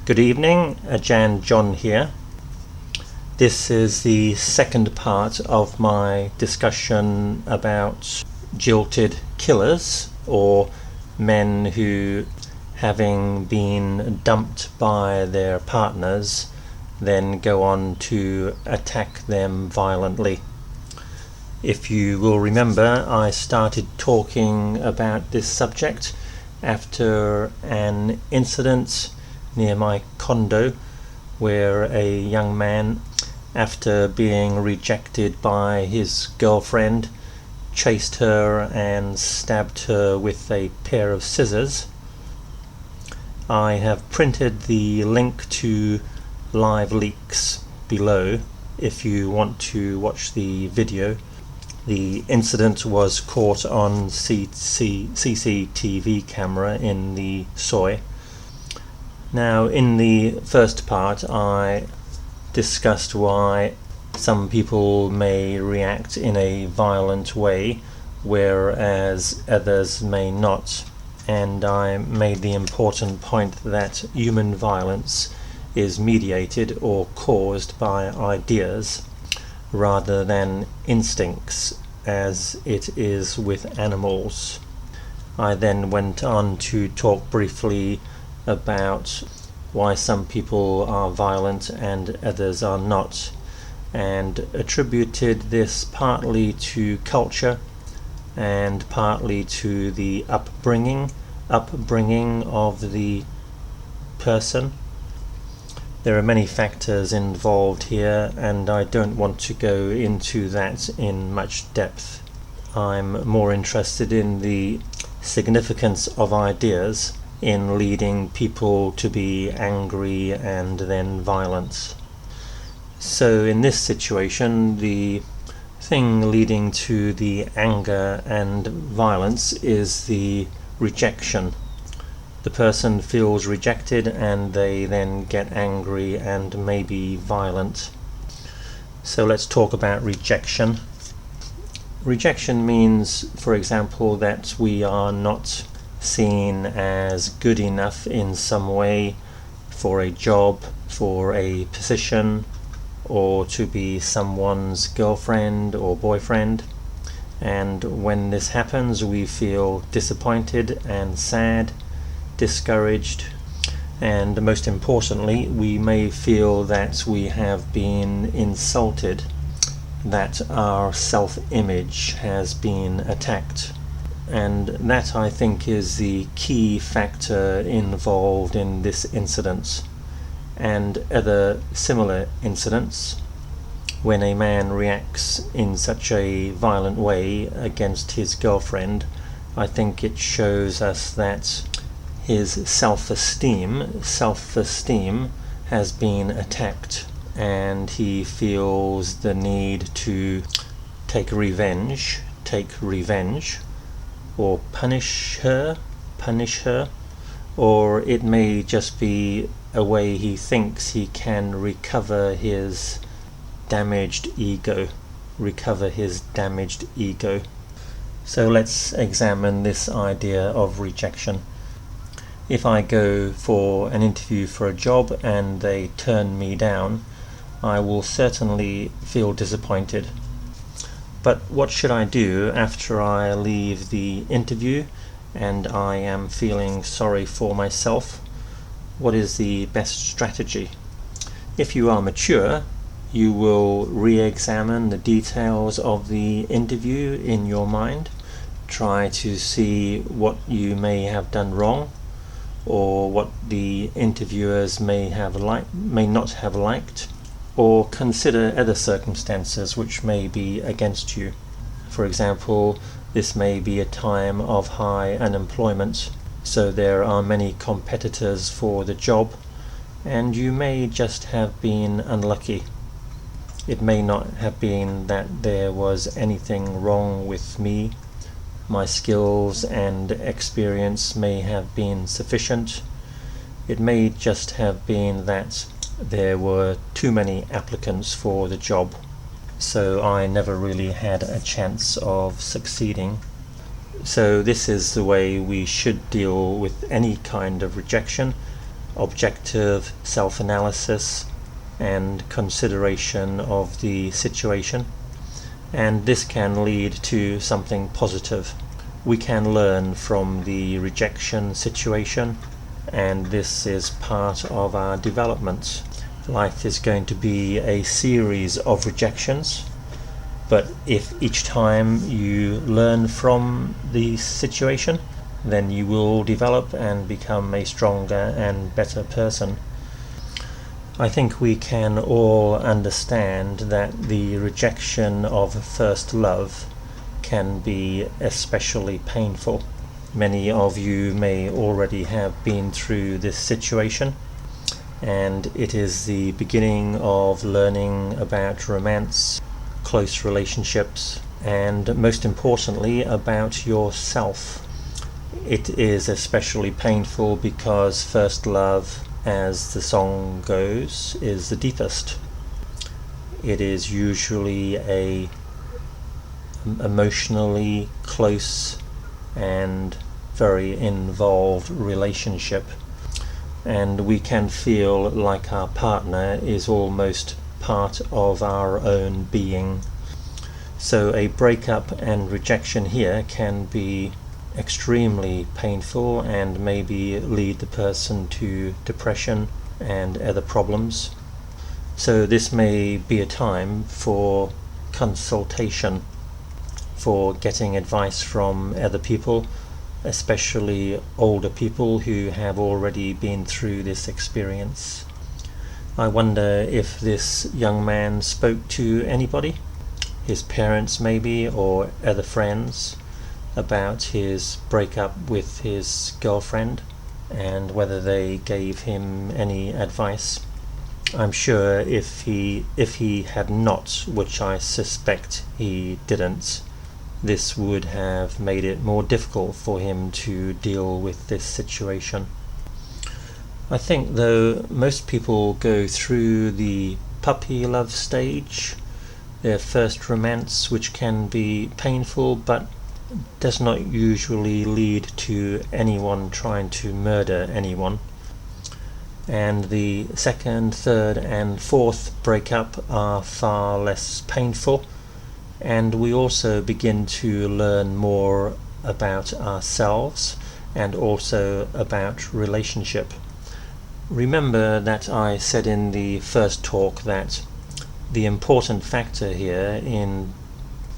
Good evening, Jan John here. This is the second part of my discussion about jilted killers, or men who, having been dumped by their partners, then go on to attack them violently. If you will remember, I started talking about this subject after an incident near my condo where a young man, after being rejected by his girlfriend, chased her and stabbed her with a pair of scissors. I have printed the link to live leaks below if you want to watch the video. The incident was caught on CCTV camera in the soy. Now, in the first part I discussed why some people may react in a violent way whereas others may not, and I made the important point that human violence is mediated or caused by ideas rather than instincts as it is with animals. I then went on to talk briefly about why some people are violent and others are not, and attributed this partly to culture and partly to the upbringing of the person. There are many factors involved here, and I don't want to go into that in much depth. I'm more interested in the significance of ideas in leading people to be angry and then violent. So in this situation, the thing leading to the anger and violence is the rejection. The person feels rejected and they then get angry and maybe violent. So let's talk about rejection. Rejection means, for example, that we are not seen as good enough in some way for a job, for a position, or to be someone's girlfriend or boyfriend. And when this happens, we feel disappointed and sad, discouraged, and most importantly, we may feel that we have been insulted, that our self-image has been attacked. And that, I think, is the key factor involved in this incident and other similar incidents. When a man reacts in such a violent way against his girlfriend, I think it shows us that his self-esteem has been attacked, and he feels the need to take revenge, or punish her, or it may just be a way he thinks he can recover his damaged ego. So let's examine this idea of rejection. If I go for an interview for a job and they turn me down, I will certainly feel disappointed. But what should I do after I leave the interview and I am feeling sorry for myself? What is the best strategy? If you are mature, you will re-examine the details of the interview in your mind, try to see what you may have done wrong, or what the interviewers may not have liked, or consider other circumstances which may be against you. For example, this may be a time of high unemployment, so there are many competitors for the job, and you may just have been unlucky. It may not have been that there was anything wrong with me. My skills and experience may have been sufficient. It may just have been that there were too many applicants for the job, so I never really had a chance of succeeding. So this is the way we should deal with any kind of rejection. objective self-analysis and consideration of the situation, and this can lead to something positive. We can learn from the rejection situation, and this is part of our development. Life is going to be a series of rejections, but if each time you learn from the situation, then you will develop and become a stronger and better person. I think we can all understand that the rejection of first love can be especially painful. Many of you may already have been through this situation, and it is the beginning of learning about romance, close relationships, and most importantly about yourself. It is especially painful because first love, as the song goes, is the deepest. It is usually a emotionally close and very involved relationship, and we can feel like our partner is almost part of our own being. So a breakup and rejection here can be extremely painful and maybe lead the person to depression and other problems. So this may be a time for consultation, for getting advice from other people, especially older people who have already been through this experience. I wonder if this young man spoke to anybody, his parents maybe, or other friends, about his breakup with his girlfriend, and whether they gave him any advice. I'm sure if he had not, which I suspect he didn't, this would have made it more difficult for him to deal with this situation. I think though most people go through the puppy love stage, their first romance, which can be painful but does not usually lead to anyone trying to murder anyone. And the second, third and fourth breakup are far less painful, and we also begin to learn more about ourselves and also about relationship. Remember that I said in the first talk that the important factor here in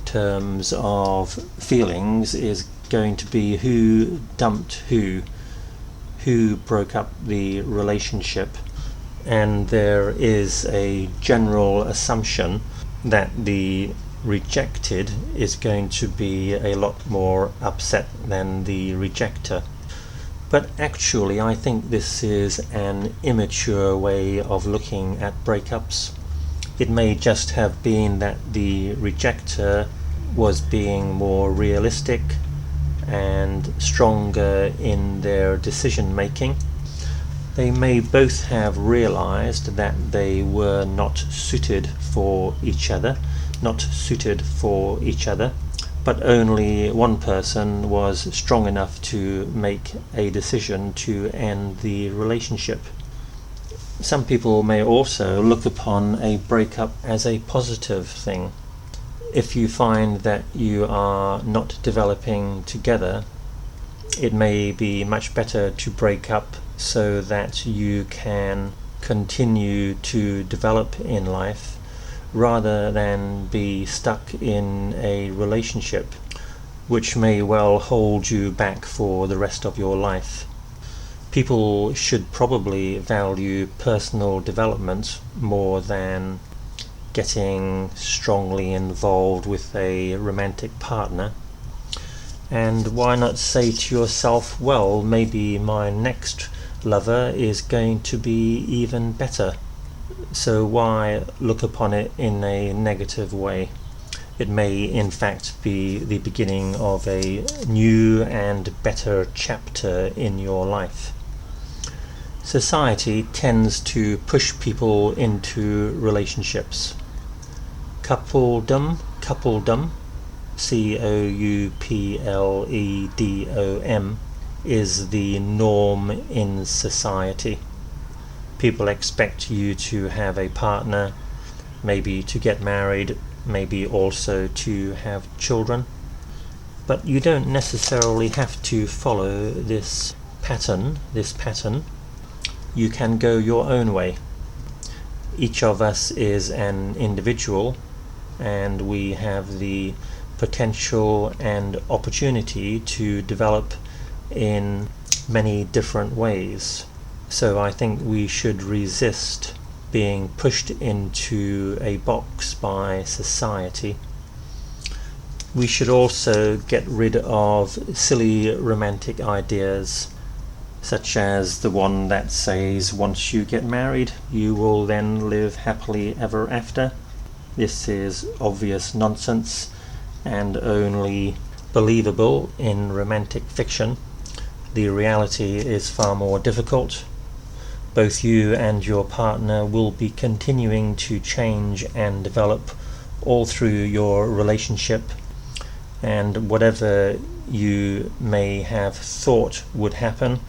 terms of feelings is going to be who dumped who broke up the relationship, and there is a general assumption that the rejected is going to be a lot more upset than the rejecter. But actually I think this is an immature way of looking at breakups. It may just have been that the rejecter was being more realistic and stronger in their decision making. They may both have realized that they were not suited for each other, but only one person was strong enough to make a decision to end the relationship. Some people may also look upon a breakup as a positive thing. If you find that you are not developing together, it may be much better to break up so that you can continue to develop in life rather than be stuck in a relationship which may well hold you back for the rest of your life. People should probably value personal development more than getting strongly involved with a romantic partner. And why not say to yourself, well, maybe my next lover is going to be even better, so why look upon it in a negative way? It may in fact be the beginning of a new and better chapter in your life. Society tends to push people into relationships. Coupledom, coupledom, is the norm in society. People expect you to have a partner, maybe to get married, maybe also to have children. But you don't necessarily have to follow this pattern. You can go your own way. Each of us is an individual, and we have the potential and opportunity to develop in many different ways. So I think we should resist being pushed into a box by society. We should also get rid of silly romantic ideas, such as the one that says once you get married you will then live happily ever after. This is obvious nonsense and only believable in romantic fiction. The reality is far more difficult. Both you and your partner will be continuing to change and develop all through your relationship, and whatever you may have thought would happen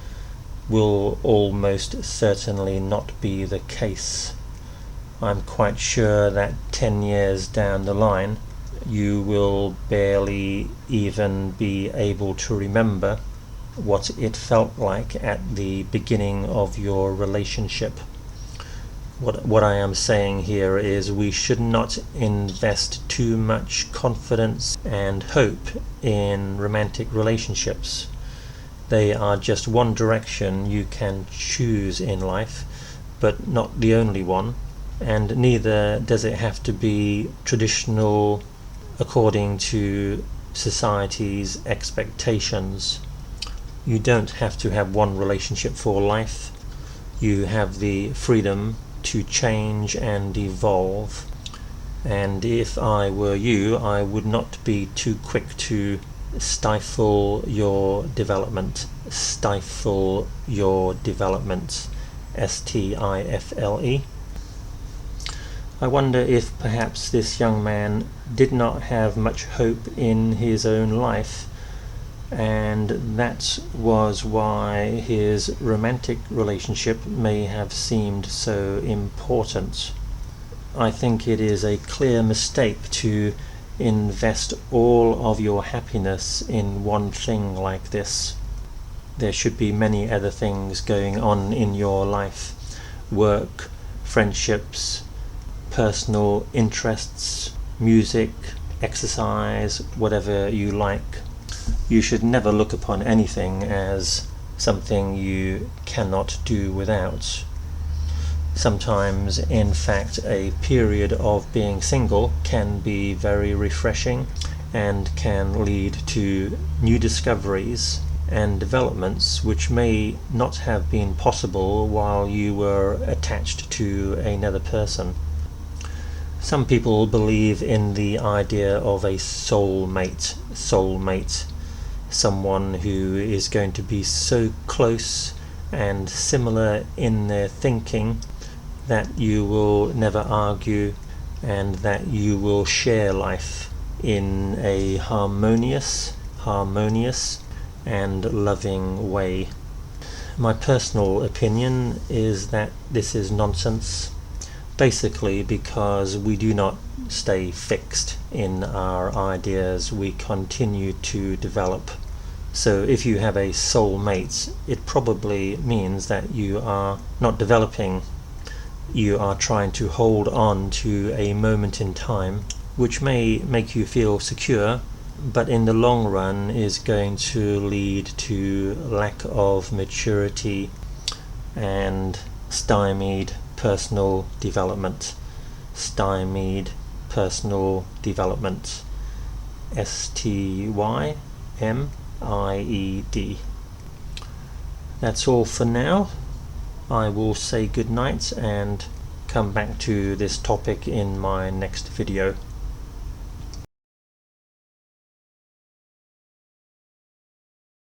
will almost certainly not be the case. I'm quite sure that 10 years down the line you will barely even be able to remember what it felt like at the beginning of your relationship. What I am saying here is we should not invest too much confidence and hope in romantic relationships. They are just one direction you can choose in life, but not the only one, and neither does it have to be traditional according to society's expectations. You don't have to have one relationship for life. You have the freedom to change and evolve, and if I were you, I would not be too quick to stifle your development. Stifle your development. STIFLE. I wonder if perhaps this young man did not have much hope in his own life, and that was why his romantic relationship may have seemed so important. I think it is a clear mistake to invest all of your happiness in one thing like this. There should be many other things going on in your life: work, friendships, personal interests, music, exercise, whatever you like. You should never look upon anything as something you cannot do without. Sometimes, in fact, a period of being single can be very refreshing and can lead to new discoveries and developments which may not have been possible while you were attached to another person. Some people believe in the idea of a soulmate, someone who is going to be so close and similar in their thinking that you will never argue, and that you will share life in a harmonious and loving way. My personal opinion is that this is nonsense, basically because we do not stay fixed in our ideas, we continue to develop. So if you have a soulmate, it probably means that you are not developing. You are trying to hold on to a moment in time which may make you feel secure, but in the long run is going to lead to lack of maturity and stymied personal development. Stymied personal development. STYMIED. That's all for now. I will say good night and come back to this topic in my next video.